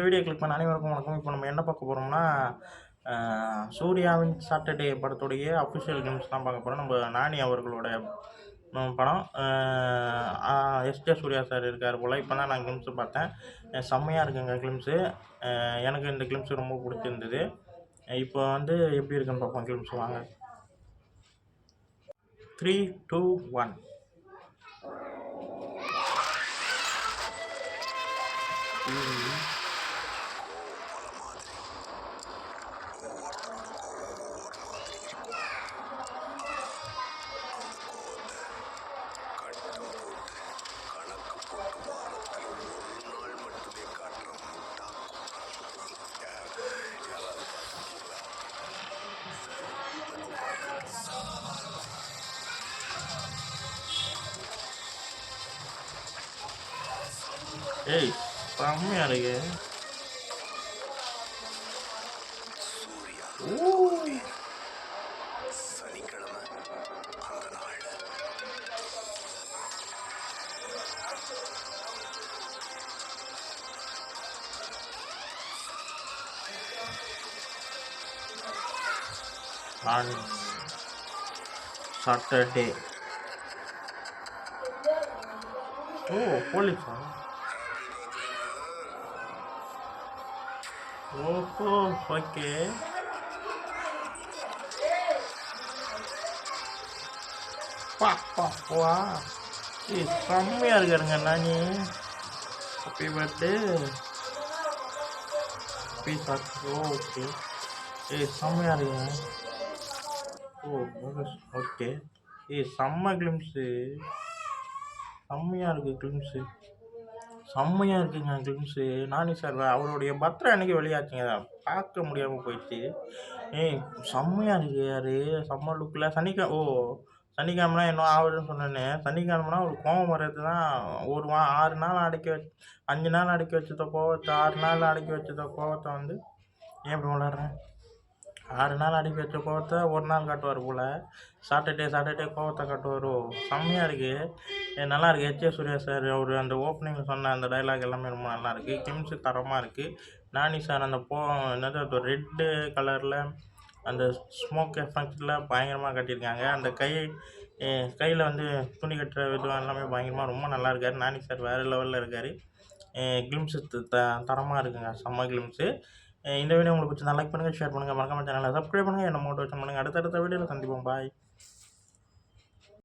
Video click பண்ண அனைவருக்கும் வணக்கம். இப்போ நம்ம என்ன பார்க்க போகிறோம்னா, சூர்யாவின் சாட்டர்டே படத்துடைய அஃபிஷியல் கிளிம்ஸ் தான் பார்க்க போகிறோம். நம்ம நானி அவர்களோட படம். எஸ்ஜே சூர்யா சார் இருக்கார் போல். இப்போ தான் நான் கிளிம்ஸு பார்த்தேன். செம்மையாக இருக்குங்க கிளிம்ஸு. எனக்கு இந்த கிளிம்ஸு ரொம்ப பிடிச்சிருந்தது. இப்போ வந்து எப்படி இருக்குன்னு பார்ப்போம் கிளிம்ஸ். வாங்க. 3, 2, 1. ஏய், செம்மையா இருக்கு. சனிக்கிழமை அந்த நாள் சாட்டர்டே. ஓ, போலீஸா? ஓஹோ, ஓகே. வா, ஏய் செம்மையாக இருக்காருங்க நானி. Happy birthday. ஓகே. ஏய் செம்மையாக இருக்குங்க. ஓ, ஓகே. ஏய் செம்ம கிளிம்ஸு. செம்மையாக இருக்குது கிளிம்ஸு. செம்மையாக இருக்குங்க கிளிம்ஸு. நானி சார் அவருடைய பர்த்டே அன்றைக்கி வெளியாச்சுங்க. பார்க்க முடியாமல் போயிடுச்சு. ஏய் செம்மையாக இருக்கு. யார் செம்ம லுக்கில் சனிக்கிழமைனா என்ன ஆகுதுன்னு சொன்னேன்னு. சனிக்கிழமைனா ஒரு கோவம் வர்றது தான். 6 நாள் அடக்கி 5 நாள் அடக்கி வச்சத கோவத்தை, 6 நாள் அடக்கி வச்சத கோவத்தை வந்து ஏன் இப்படி விளாட்றேன்? 6 நாள் அடக்கி வச்ச கோவத்தை ஒரு நாள் காட்டுவார் போல். சாட்டர்டே கோவத்தை காட்டுவார். செம்மையாக இருக்குது. நல்லா இருக்குது. எஸ்ஜே சூர்யா சார் அவர் அந்த ஓப்பனிங்கில் சொன்ன அந்த டைலாக் எல்லாமே ரொம்ப நல்லாயிருக்கு. கிளிம்ஸு தரமாக இருக்குது. நானி சார் அந்த என்னது ரெட்டு கலரில் அந்த ஸ்மோக் எஃபெக்டில் பயங்கரமாக கட்டியிருக்காங்க. அந்த கையில் வந்து துணி கட்டுற விதம் எல்லாமே பயங்கரமாக ரொம்ப நல்லா இருக்கார். நானி சார் வேறு லெவலில் இருக்கார். கிளிம்ஸு தரமாக இருக்குங்க. செம்ம கிளிம்ஸு. இந்த வீடியோ உங்களுக்கு பிடிச்சிருந்தா லைக் பண்ணுங்கள், ஷேர் பண்ணுங்கள், மறக்காம சேனலை சப்ஸ்கிரைப் பண்ணுங்கள், என்ன மோட்டிவேஷன் பண்ணுங்கள். அடுத்தடுத்த வீடியோவில் சந்திப்போம். பாய்.